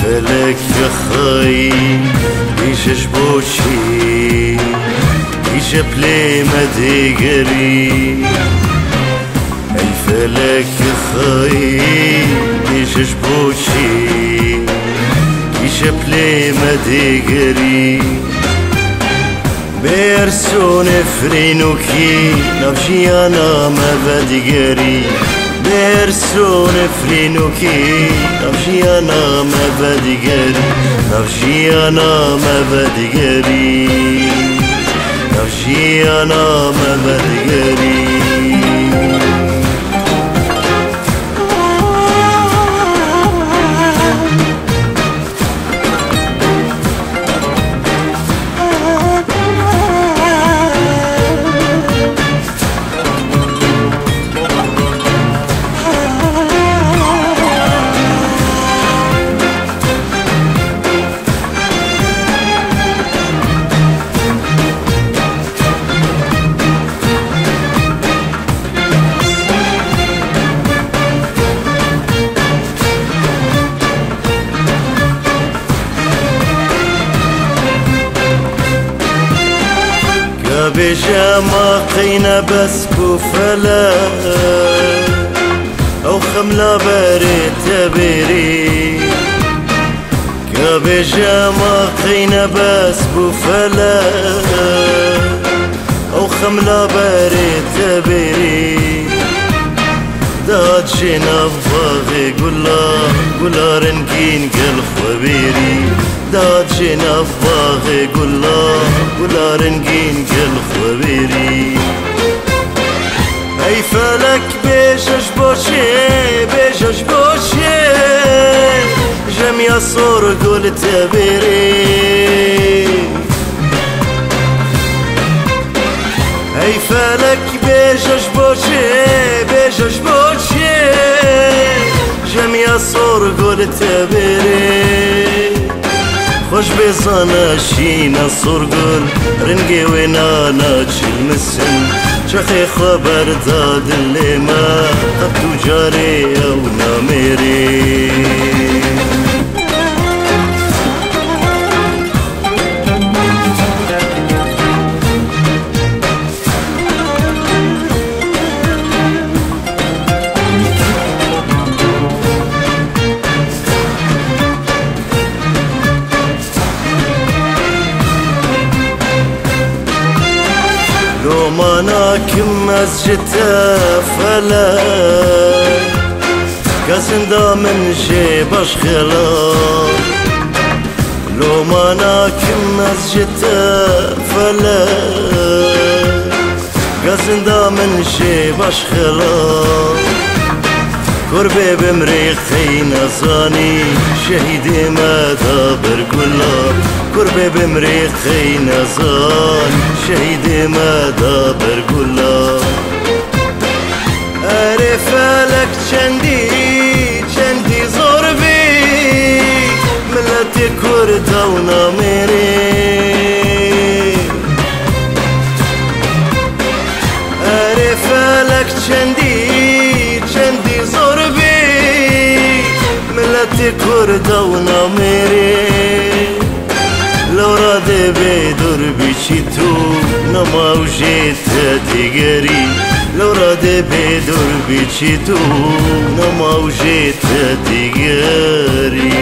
فلك يا خاي ايش بوشي ايش بلي ما ديقري اي فلك يا خاي ايش بوشي ايش بلي ما ديقري بيرسون فرينوكي نفشي انا ما بدقري برسون فرينوكي نفشي انا ما بدقري نفشي انا ما بدقري نفشي انا ما بدقري بجامع قينا بس كفلا أو خملا بريت بري كبجامع قينا بس كفلا أو خملا بريت بري داد جينا بفاغي قلا رنكين قل خبيري داد جينا بفاغي قلا رنكين قل خبيري اي فلك بيجش بوشي جميع صور قل تبيري اي فلك بيجش بوشي جميع صور قل تبيري خوش بزانا شينا صرقل رنقي وينانا المسن شخي خبر داد اللي ما قد جاري او ناميري مناكم مسجد فلا كاسندا من جيب اشخلا لو مناكم مسجد فلا كاسندا من جيب اشخلا قربي بمريخي نزاني شهيدي ما دابر قلا قربي بمريخي نزان شهيدي ما دابر قلا أعرف لك چندي زربي ملتي كردا وناميري أعرف لك چندي زربي ملتي كردا وناميري لو راد بدور بيشي تو نما وجيت ديگري لو راد بدور بيشي تو نما وجيت ديگري